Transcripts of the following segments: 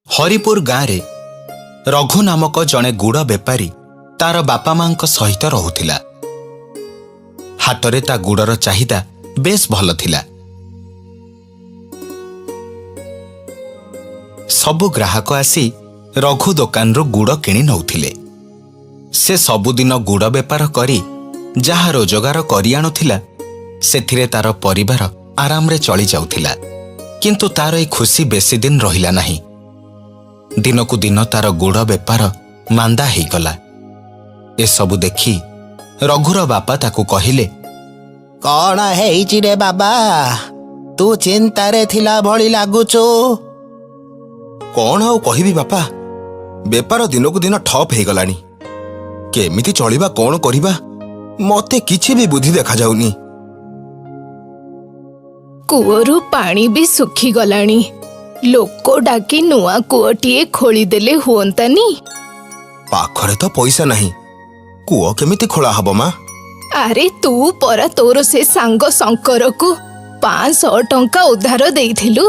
हरिपुर गाँव रघु नामक जड़े गुड़ बेपारी तार बापा मां सहित रहुथिला। हाटरे ता गुड़र चाहिदा बेस भल थिला। सबु ग्राहक आसी रघु दोकान रो गुड़ किणी नौथिले। से सबुदिन गुड़ बेपार करी जहा रोजगार करि आणुथिला सेथिरे तार परिवार आराम रे चली जाउथिला। किंतु तार ए खुशी बेसी दिन रहिला नाही। दिनकु दिन तार गुड़ बेपार मांदा ही गला। ए सबु देखी रघुर बापा ताकू कहिले, कौन है रे बाबा, तू चिंतारे थिला भली लागुचो। कौन आउ कहिबी बापा, बेपार दिनकु दिन ठप हे गलानी। केमिति चलिबा कौन करिबा मते किछि भी बुद्धि देखा जाउनी। कूअरु पानी भी सुखी गलानी। लोको डाकी नुआ कूअटीए खोली देले हुअंतानी। पाखरे तो पैसा नहीं, कूओ केमिति खोला हबो मा? अरे तू परा तोर से सांग शंकर को 500 टंका उधार देइथिलु।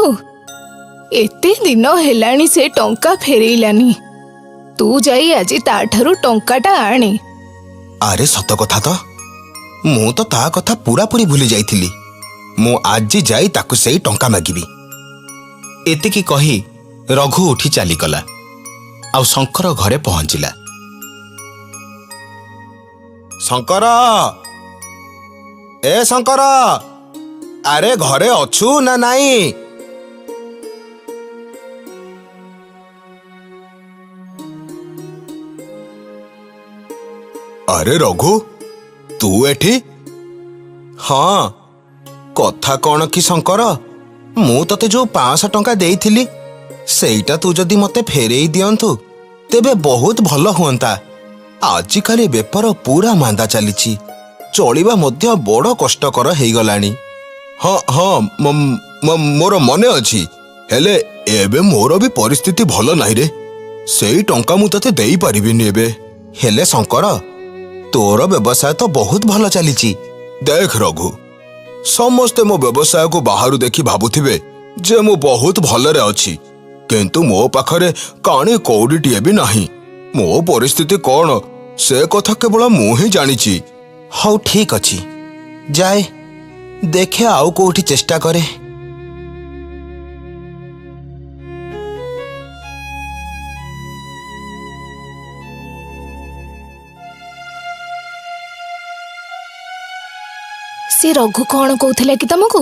एते दिन हेलानी से टंका फेरेइलानी। तू जाई आजी ताठारु टंकाटा आणे। अरे सत कथा तो, मु तो ता कथा पूरा पूरी भूली जाइथिली। मु आज जाई ताकु सेई टंका मागिबी। एतिकी कही रघु उठी चली गला। आउ शंकर घरे पहुंचिला। शंकर, ए शंकर, अरे घरे अछु ना नाई? अरे रघु, तू एठी? हाँ, कथा कौन कि शंकर, मु तते जो 500 टंका देइथिली सेईटा तू जदि मते फेरेई दियंतु तेबे बहुत भल हुअंता। आजिकाली बेपार पूरा मांदा चलीची, चलिबा मध्य बड़ कष्टकर हेई गलानी। हाँ हाँ, मोर मने अछि, हेले एबे मोर भी परिस्थिति भल नाही रे। सेई टंका मु तते देई परिबिनी एबे। हेले शंकर, तोर व्यवसाय तो बहुत भल चलीची। देख रघु, समस्ते मो व्यवसाय को बाहरु देखि भाबुथिबे जे मु बहुत भलरे अछि, किंतु मो पाखरे काणी कौड़ीटिए भी नाही। मो परिस्थिति कौन से कथा केवल मु ही जानिची। हौ ठीक अछि, जाए देखे आउ कोठी चेष्टा करे। से रघु कौन कहूथिला कि तुमको?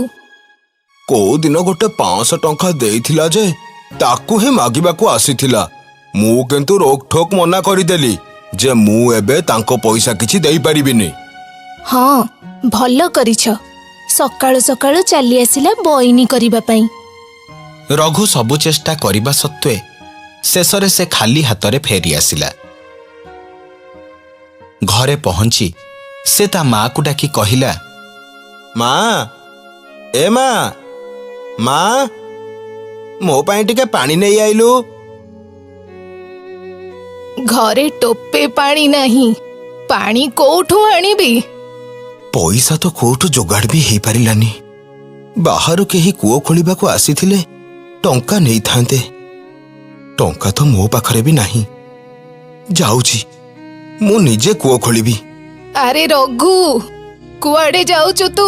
को दिन गोटे 500 टंका देइथिला जे ताकू ही मागिबाकू आसीथिला। मु किंतु रोक ठोक मना करिदेली जे मु एबे तांको पैसा किछि देई परिबिनी। हाँ, भल करिछ। सकाळु सकाळु चली आसिला बइनी करिबा पई। रघु सबु चेष्टा करिबा सत्वे शेषरे से खाली हातरे फेरी आसिला। घरे पहुंची से ता माँ को डाकी कहिला, माँ, ए माँ, माँ, मो पाई टिके पानी नहीं आइलु। घरे टोपे पानी नहीं, पानी कोठू आनिबी? पैसा तो कोठू जोगाड़ भी हेई परिलानी। बाहरु केही कूओ खोलिबाकू आसीथिले टंका नहीं थांते। टंका तो मो पाखरे भी नहीं। जाऊची, मु निजे कूओ खोलिबी। अरे रघु, कुआडे जाउचु तू?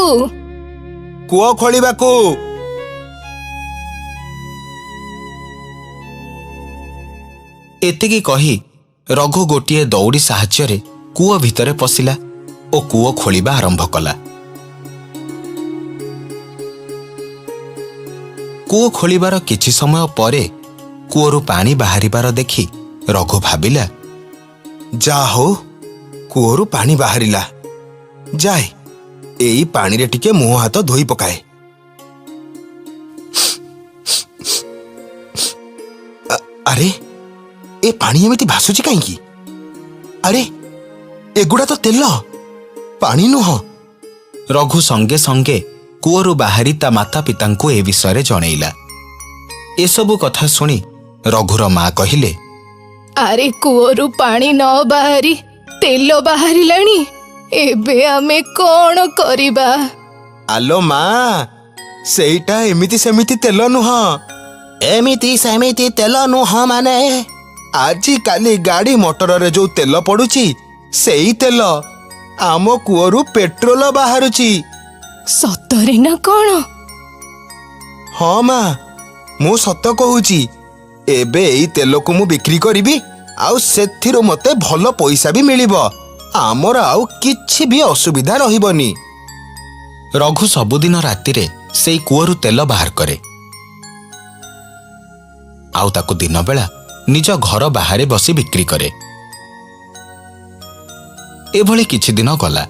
कूओ खोलिबाकू। एतिकी कही रघु गोटिए दौड़ी साहाଯ୍ୟରେ कूओ भितरे पशिला और कूओ खोलिबा आरंभ कला। कूओ खोलिबार किछि समय परे कूओरु पानी बाहरिबार देखि रघु भाबिला, जा हो, कूओरु पानी बाहरिला। जाए एई पानी रे टिके मुंह हाथ धोई पकाए। अरे ए पानी एमिति भासुची काईकी? अरे एगुड़ा तो तेल, पानी नुह। रघु संगे संगे कूओरु बाहरी ता माता पितांकु ए विषय जणैला। एसबु कथा सुनी रघुर माँ कहिले, अरे कूअरु पानी न बाहरी तेल बाहरिलानी। एबे आमे कौन करिबा? आलो माँ, सेईटा एमिति सेमिति तेल नुह, ଏମିତି ସେମିତି ତେଲ ନୁହଁ ମାନେ ଆଜିକାଲି ଗାଡ଼ି ମଟରରେ ଯୋଉ ତେଲ ପଡୁଛି ସେଇ ତେଲ। ଆମ କୂଅରୁ ପେଟ୍ରୋଲ ବାହାରୁଛି। ସତରେ ନା କଣ? ହଁ ମା, ମୁଁ ସତ କହୁଛି। ଏବେ ଏଇ ତେଲକୁ ମୁଁ ବିକ୍ରି କରିବି, ଆଉ ସେଥିରୁ ମତେ ଭଲ ପଇସା ବି ମିଳିବ। ଆମର ଆଉ କିଛି ବି ଅସୁବିଧା ରହିବନି। ରଘୁ ସବୁଦିନ ରାତିରେ ସେଇ କୂଅରୁ ତେଲ ବାହାର କରେ, ଆଉ ତାକୁ ଦିନବେଳା ନିଜ ଘର ବାହାରେ ବସି ବିକ୍ରି କରେ। ଏଭଳି କିଛି ଦିନ ଗଲା।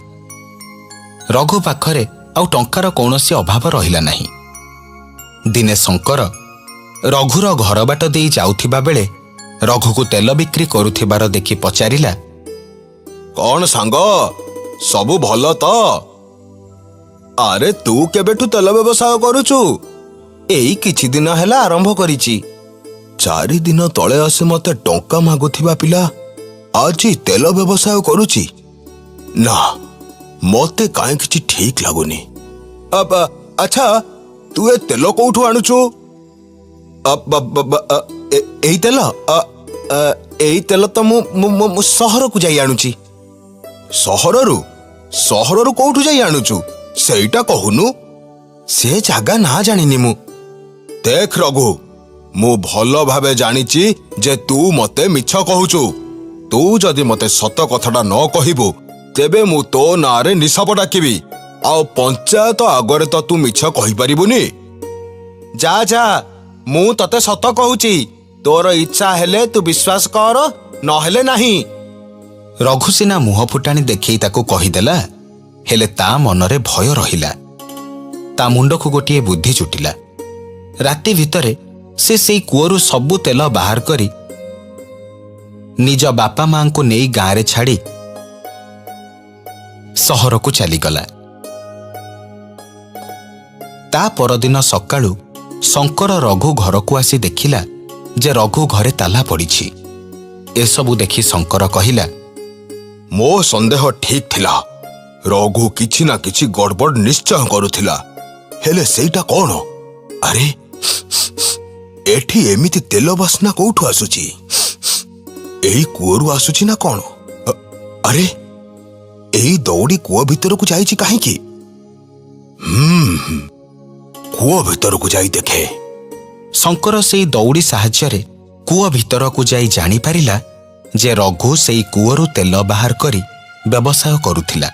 ରଘୁ ପାଖରେ ଆଉ ଟଙ୍କାର କୌଣସି ଅଭାବ ରହିଲା ନାହିଁ। ଦିନେ ଶଙ୍କର ରଘୁର ଘର ବାଟ ଦେଇ ଯାଉଥିବା ବେଳେ ରଘୁକୁ ତେଲ ବିକ୍ରି କରୁଥିବାର ଦେଖି ପଚାରିଲା, କଣ ସାଙ୍ଗ, ସବୁ ଭଲ ତ? ଆରେ ତୁ କେବେଠୁ ତେଲ ବ୍ୟବସାୟ କରୁଛୁ? ଏଇ କିଛି ଦିନ ହେଲା ଆରମ୍ଭ କରିଛି। 4 ଦିନ ତଳେ ଆସି ମତେ ଟଙ୍କା ମାଗୁଥିବା ପିଲା ଆଜି ତେଲ ବ୍ୟବସାୟ କରୁଛି। ନା, ମତେ କାହିଁ କିଛି ଠିକ ଲାଗୁନି। ଆଚ୍ଛା, ତୁ ଏ ତେଲ କୋଉଠୁ ଆଣୁଛୁ? ଏଇ ତେଲ ଏଇ ତେଲ ତ ମୁଁ ସହରକୁ ଯାଇ ଆଣୁଛି। ସହରରୁ କୋଉଠୁ ଯାଇ ଆଣୁଛୁ ସେଇଟା କହୁନୁ। ସେ ଜାଗା ନା ଜାଣିନି ମୁଁ। ଦେଖ ରଘୁ, ମୁଁ ଭଲ ଭାବେ ଜାଣିଛି ଯେ ତୁ ମତେ ମିଛ କହୁଛୁ। ତୁ ଯଦି ମତେ ସତ କଥାଟା ନ କହିବୁ ତେବେ ମୁଁ ତୋ ନାଁରେ ନିଶାପ ଡାକିବି, ଆଉ ପଞ୍ଚାୟତ ଆଗରେ ତ ତୁ ମିଛ କହିପାରିବୁନି। ଯା ଯା, ମୁଁ ତତେ ସତ କହୁଛି। ତୋର ଇଚ୍ଛା ହେଲେ ତୁ ବିଶ୍ୱାସ କର, ନହେଲେ ନାହିଁ। ରଘୁ ସିନା ମୁହଁ ଫୁଟାଣି ଦେଖେଇ ତାକୁ କହିଦେଲା, ହେଲେ ତା ମନରେ ଭୟ ରହିଲା। ତା ମୁଣ୍ଡକୁ ଗୋଟିଏ ବୁଦ୍ଧି ଜୁଟିଲା। ରାତି ଭିତରେ ସେ ସେଇ କୂଅରୁ ସବୁ ତେଲ ବାହାର କରି ନିଜ ବାପା ମାଙ୍କୁ ନେଇ ଗାଁରେ ଛାଡ଼ି ସହରକୁ ଚାଲିଗଲା। ତା ପରଦିନ ସକାଳୁ ଶଙ୍କର ରଘୁ ଘରକୁ ଆସି ଦେଖିଲା ଯେ ରଘୁ ଘରେ ତାଲା ପଡ଼ିଛି। ଏସବୁ ଦେଖି ଶଙ୍କର କହିଲା, ମୋ ସନ୍ଦେହ ଠିକ ଥିଲା। ରଘୁ କିଛି ନା କିଛି ଗଡ଼ବଡ଼ ନିଶ୍ଚୟ କରୁଥିଲା। ହେଲେ ସେଇଟା କଣ? ଆରେ, ଏଠି ଏମିତି ତେଲ ବାସ୍ନା କୋଉଠୁ ଆସୁଛି? ଏଇ କୂଅରୁ ଆସୁଛି ନା କଣ? ଆରେ, ଏଇ ଦଉଡ଼ି କୂଅ ଭିତରକୁ ଯାଇଛି କାହିଁକି? କୂଅ ଭିତରକୁ ଯାଇ ଦେଖେ। ଶଙ୍କର ସେଇ ଦଉଡ଼ି ସାହାଯ୍ୟରେ କୂଅ ଭିତରକୁ ଯାଇ ଜାଣିପାରିଲା ଯେ ରଘୁ ସେଇ କୂଅରୁ ତେଲ ବାହାର କରି ବ୍ୟବସାୟ କରୁଥିଲା।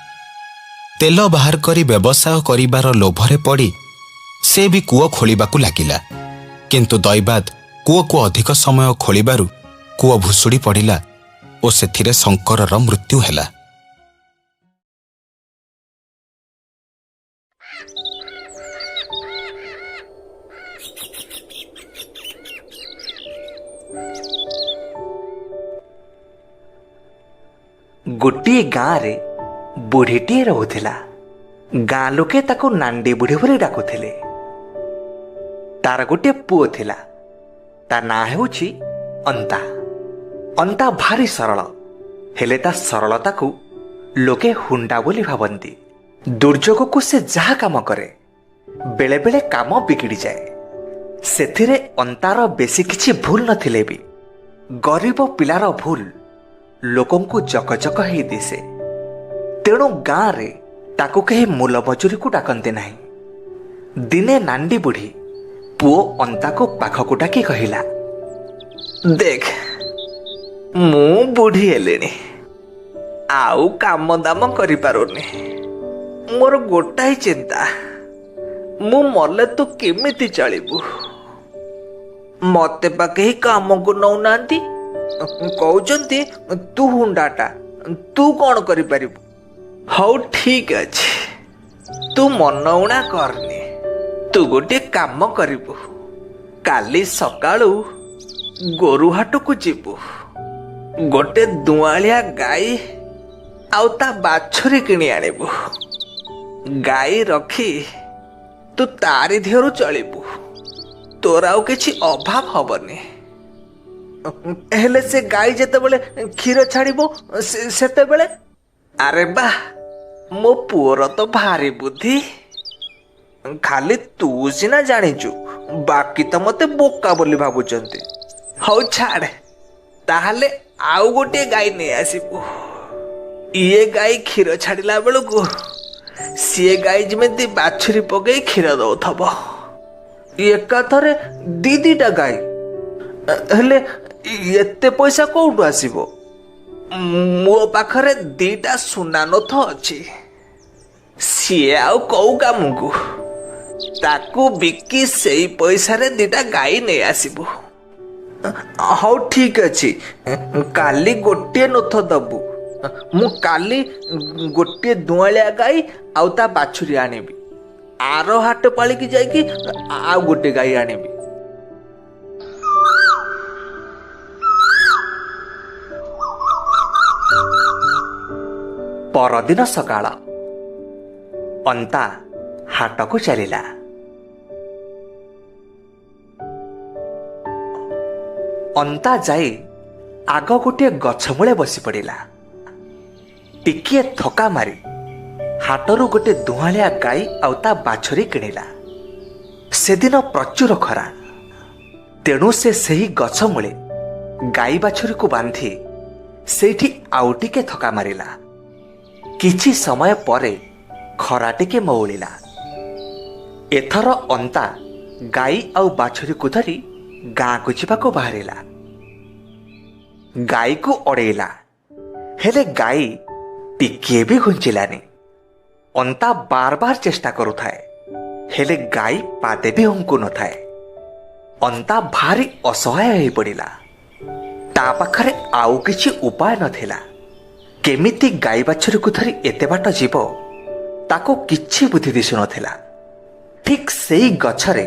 ତେଲ ବାହାର କରି ବ୍ୟବସାୟ କରିବାର ଲୋଭରେ ପଡ଼ି ସେ ବି କୂଅ ଖୋଳିବାକୁ ଲାଗିଲା। କିନ୍ତୁ ଦୈବାଦ କୂଅକୁ ଅଧିକ ସମୟ ଖୋଳିବାରୁ କୂଅ ଭୁଷୁଡ଼ି ପଡ଼ିଲା ଓ ସେଥିରେ ଶଙ୍କରର ମୃତ୍ୟୁ ହେଲା। ଗୋଟିଏ ଗାଁରେ ବୁଢ଼ୀଟିଏ ରହୁଥିଲା। ଗାଁ ଲୋକେ ତାକୁ ନାଣ୍ଡି ବୁଢ଼ୀ ବୋଲି ଡାକୁଥିଲେ। ତାର ଗୋଟିଏ ପୁଅ ଥିଲା। ତା ନାଁ ହେଉଛି ଅନ୍ତା। ଅନ୍ତା ଭାରି ସରଳ, ହେଲେ ତା ସରଳତାକୁ ଲୋକେ ହୁଣ୍ଡା ବୋଲି ଭାବନ୍ତି। ଦୁର୍ଯୋଗକୁ ସେ ଯାହା କାମ କରେ, ବେଳେ ବେଳେ କାମ ବିଗିଡ଼ିଯାଏ। ସେଥିରେ ଅନ୍ତାର ବେଶୀ କିଛି ଭୁଲ ନଥିଲେ ବି ଗରିବ ପିଲାର ଭୁଲ ଲୋକଙ୍କୁ ଜକଜକ ହେଇ ଦିଶେ। ତେଣୁ ଗାଁରେ ତାକୁ କେହି ମୂଲ ମଜୁରୀକୁ ଡାକନ୍ତି ନାହିଁ। ଦିନେ ନାଣ୍ଡି ବୁଢ଼ୀ ପୁଅ ଅନ୍ତାକୁ ପାଖକୁ ଡାକି କହିଲା, ଦେଖ, ମୁଁ ବୁଢ଼ୀ ହେଲିଣି, ଆଉ କାମ ଦାମ କରିପାରୁନି। ମୋର ଗୋଟାଏ ଚିନ୍ତା, ମୁଁ ମଲେ ତୁ କେମିତି ଚଳିବୁ? ମତେ ପା କେହି କାମକୁ ନଉନାହାନ୍ତି। କହୁଛନ୍ତି ତୁ ହୁଣ୍ଡାଟା, ତୁ କ'ଣ କରିପାରିବୁ? ହଉ ଠିକ ଅଛି, ତୁ ମନ ଉଣା କରନି। ତୁ ଗୋଟିଏ କାମ କରିବୁ, କାଲି ସକାଳୁ ଗୋରୁ ହାଟକୁ ଯିବୁ। ଗୋଟେ ଦୁଆଳିଆ ଗାଈ ଆଉ ତା ବାଛୁରୀ କିଣି ଆଣିବୁ। ଗାଈ ରଖି ତୁ ତାରି ଦେହରୁ ଚଳିବୁ। ତୋର ଆଉ କିଛି ଅଭାବ ହବନି। ହେଲେ ସେ ଗାଈ ଯେତେବେଳେ କ୍ଷୀର ଛାଡ଼ିବ ସେତେବେଳେ? ଆରେ ବା, ମୋ ପୁଅର ତ ଭାରି ବୁଦ୍ଧି। ଖାଲି ତୁ ସିନା ଜାଣିଛୁ, ବାକି ତ ମତେ ବୋକା ବୋଲି ଭାବୁଛନ୍ତି। ହଉ ଛାଡେ, ତାହେଲେ ଆଉ ଗୋଟିଏ ଗାଈ ନେଇ ଆସିବୁ। ଇଏ ଗାଈ କ୍ଷୀର ଛାଡ଼ିଲା ବେଳକୁ ସିଏ ଗାଈ ଯେମିତି ବାଛୁରୀ ପକେଇ କ୍ଷୀର ଦଉଥିବ। ଏକାଥରେ ଦିଟା ଗାଈ, ହେଲେ ଏତେ ପଇସା କୋଉଠୁ ଆସିବ? ମୋ ପାଖରେ 2ଟା ସୁନା ନୋଥ ଅଛି। ସିଏ ଆଉ କୋଉ କାମକୁ? ତାକୁ ବିକି ସେଇ ପଇସାରେ 2ଟା ଗାଈ ନେଇ ଆସିବୁ। ହଉ ଠିକ ଅଛି, କାଲି ଗୋଟିଏ ନୋଥ ଦବୁ। ମୁଁ କାଲି ଗୋଟିଏ ଦୁଆଳିଆ ଗାଈ ଆଉ ତା ବାଛୁରୀ ଆଣିବି। ଆର ହାଟ ପାଳିକି ଯାଇକି ଆଉ ଗୋଟେ ଗାଈ ଆଣିବି। ପରଦିନ ସକାଳ ଅନ୍ତା ହାଟକୁ ଚାଲିଲା। ଅନ୍ତା ଯାଇ ଆଗ ଗୋଟିଏ ଗଛ ମୂଳେ ବସି ପଡ଼ିଲା। ଟିକିଏ ଥକା ମାରି ହାଟରୁ ଗୋଟେ ଦୁହାଳିଆ ଗାଈ ଆଉ ତା ବାଛୁରୀ କିଣିଲା। ସେଦିନ ପ୍ରଚୁର ଖରା, ତେଣୁ ସେ ସେହି ଗଛ ମୂଳେ ଗାଈ ବାଛୁରୀକୁ ବାନ୍ଧି ସେଇଠି ଆଉ ଟିକେ ଥକା ମାରିଲା। କିଛି ସମୟ ପରେ ଖରା ଟିକେ ମଉଳିଲା। ଏଥର ଅନ୍ତା ଗାଈ ଆଉ ବାଛୁରୀକୁ ଧରି ଗାଁକୁ ଯିବାକୁ ବାହାରିଲା। ଗାଈକୁ ଅଡ଼େଇଲା, ହେଲେ ଗାଈ ଟିକିଏ ବି ଘୁଞ୍ଚିଲାନି। ଅନ୍ତା ବାର ବାର ଚେଷ୍ଟା କରୁଥାଏ, ହେଲେ ଗାଈ ପାଦେ ବି ହଙ୍କୁ ନଥାଏ। ଅନ୍ତା ଭାରି ଅସହାୟ ହେଇ ପଡ଼ିଲା। ତା ପାଖରେ ଆଉ କିଛି ଉପାୟ ନଥିଲା। କେମିତି ଗାଈ ବାଛୁରୀକୁ ଧରି ଏତେ ବାଟ ଯିବ, ତାକୁ କିଛି ବୁଦ୍ଧି ଦିଶୁନଥିଲା। ଠିକ୍ ସେଇ ଗଛରେ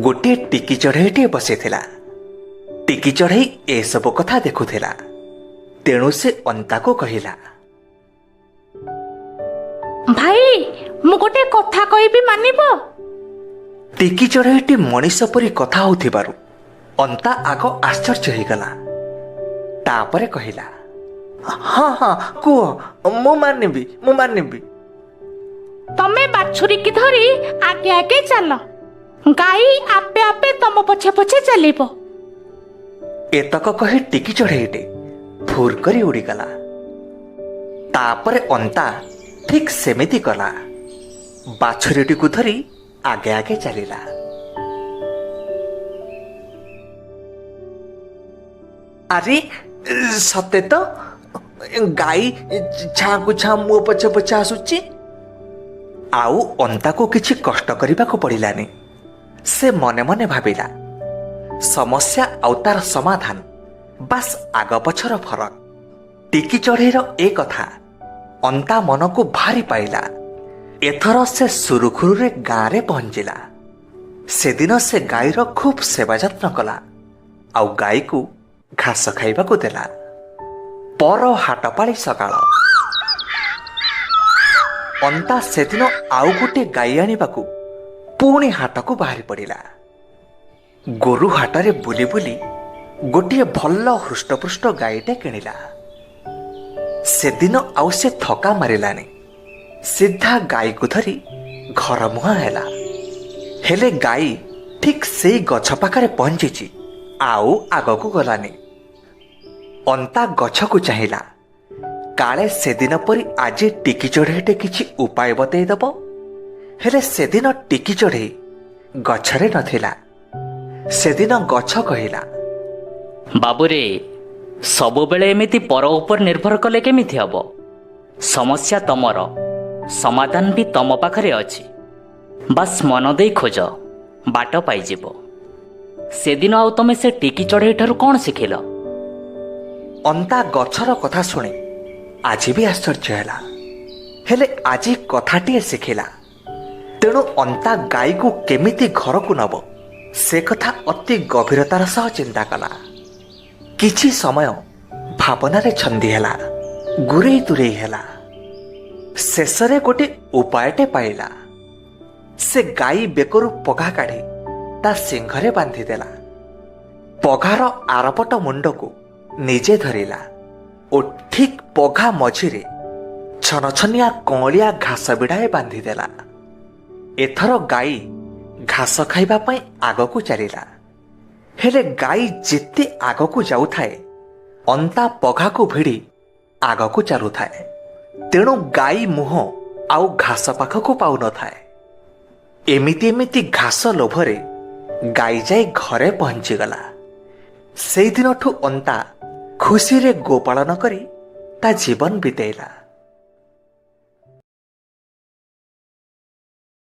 ଗୋଟିଏ ଟିକି ଚଢ଼େଇଟିଏ ବସିଥିଲା। ଟିକି ଚଢ଼େଇ ଏସବୁ କଥା ଦେଖୁଥିଲା, ତେଣୁ ସେ ଅନ୍ତାକୁ କହିଲା, ଭାଇ, ମୁଁ ଗୋଟେ କଥା କହିବି, ମାନିବ? ଟିକି ଚଢ଼େଇଟି ମଣିଷ ପରି କଥା ହଉଥିବାରୁ ଅନ୍ତା ଆଗ ଆଶ୍ଚର୍ଯ୍ୟ ହେଇଗଲା। ତାପରେ କହିଲା, ହଁ ହଁ କୁହ, ମୁଁ ମାନିବି। ତମେ ବାଛୁରୀକି ଧରି ଆଗେ ଆଗେ ଚାଲ, ଗାଈ ଆପେ ଆପେ ତମ ପଛେ ପଛେ ଚାଲିବ। ଏତକ କହି ଟିକି ଚଢ଼େଇଟି ଫୁର କରି ଉଡ଼ିଗଲା। ତାପରେ ଅନ୍ତା ଠିକ୍ ସେମିତି କଲା। ବାଛୁରୀଟିକୁ ଧରି ଆଗେ ଆଗେ ଚାଲିଲା। ଆରେ ସତେ ତ, ଗାଈ ଛାଙ୍କୁ ଛାଁ ମୋ ପଛେ ପଛେ ଆସୁଛି। ଆଉ ଅନ୍ତାକୁ କିଛି କଷ୍ଟ କରିବାକୁ ପଡ଼ିଲାନି। ସେ ମନେ ମନେ ଭାବିଲା, ସମସ୍ୟା ଆଉ ତାର ସମାଧାନ ବାସ୍ ଆଗ ପଛର ଫରକ। ଟିକି ଚଢ଼େଇର ଏ କଥା ଅନ୍ତା ମନକୁ ଭାରି ପାଇଲା। ଏଥର ସେ ସୁରୁଖୁରୁରେ ଗାଁରେ ପହଞ୍ଚିଲା। ସେଦିନ ସେ ଗାଈର ଖୁବ୍ ସେବା ଯତ୍ନ କଲା, ଆଉ ଗାଈକୁ ଘାସ ଖାଇବାକୁ ଦେଲା। ପର ହାଟପାଳି ସକାଳ ଅନ୍ତା ସେଦିନ ଆଉ ଗୋଟେ ଗାଈ ଆଣିବାକୁ ପୁଣି ହାଟକୁ ବାହାରି ପଡ଼ିଲା। ଗୋରୁ ହାଟରେ ବୁଲି ବୁଲି ଗୋଟିଏ ଭଲ ହୃଷ୍ଟପୃଷ୍ଟ ଗାଈଟେ କିଣିଲା। ସେଦିନ ଆଉ ସେ ଥକା ମାରିଲାନି। ସିଧା ଗାଈକୁ ଧରି ଘର ମୁହାଁ ହେଲା। ହେଲେ ଗାଈ ଠିକ୍ ସେଇ ଗଛ ପାଖରେ ପହଞ୍ଚିଛି, ଆଉ ଆଗକୁ ଗଲାନି। ଅନ୍ତା ଗଛକୁ ଚାହିଁଲା, କାଳେ ସେଦିନ ପରି ଆଜି ଟିକି ଚଢ଼େଇଟେ କିଛି ଉପାୟ ବତେଇଦବ। ହେଲେ ସେଦିନ ଟିକି ଚଢ଼େଇ ଗଛରେ ନଥିଲା। ସେଦିନ ଗଛ କହିଲା, ବାବୁରେ, ସବୁବେଳେ ଏମିତି ପର ଉପରେ ନିର୍ଭର କଲେ କେମିତି ହବ? ସମସ୍ୟା ତମର, ସମାଧାନ ବି ତମ ପାଖରେ ଅଛି। ବାସ୍ ମନ ଦେଇ ଖୋଜ, ବାଟ ପାଇଯିବ। ସେଦିନ ଆଉ ତମେ ସେ ଟିକି ଚଢ଼େଇ ଠାରୁ କ'ଣ ଶିଖିଲ? ଅନ୍ତା ଗଛର କଥା ଶୁଣି ଆଜି ବି ଆଶ୍ଚର୍ଯ୍ୟ ହେଲା। ହେଲେ ଆଜି କଥାଟିଏ ଶିଖିଲା। ତେଣୁ ଅନ୍ତା ଗାଈକୁ କେମିତି ଘରକୁ ନେବ, ସେ କଥା ଅତି ଗଭୀରତାର ସହ ଚିନ୍ତା କଲା। କିଛି ସମୟ ଭାବନାରେ ଛନ୍ଦି ହେଲା, ଗୁରେଇ ତୁରେଇ ହେଲା। ଶେଷରେ ଗୋଟିଏ ଉପାୟଟେ ପାଇଲା। ସେ ଗାଈ ବେକରୁ ପଘା କାଢ଼ି ତା ସିଂଘରେ ବାନ୍ଧିଦେଲା। ପଘାର ଆରପଟ ମୁଣ୍ଡକୁ ନିଜେ ଧରିଲା ଓ ଠିକ୍ ପଘା ମଝିରେ ଛନଛନିଆ କଅଁଳିଆ ଘାସ ବିଡ଼ାଏ ବାନ୍ଧିଦେଲା। ଏଥର ଗାଈ ଘାସ ଖାଇବା ପାଇଁ ଆଗକୁ ଚାଲିଲା। ହେଲେ ଗାଈ ଯେତେ ଆଗକୁ ଯାଉଥାଏ ଅନ୍ତା ପଘାକୁ ଭିଡ଼ି ଆଗକୁ ଚାଲୁଥାଏ। ତେଣୁ ଗାଈ ମୁହଁ ଆଉ ଘାସ ପାଖକୁ ପାଉନଥାଏ। ଏମିତି ଘାସ ଲୋଭରେ ଗାଈ ଯାଇ ଘରେ ପହଞ୍ଚିଗଲା। ସେଇଦିନଠୁ ଅନ୍ତା ଖୁସିରେ ଗୋପାଳନ କରି ତା ଜୀବନ ବିତେଇଲା।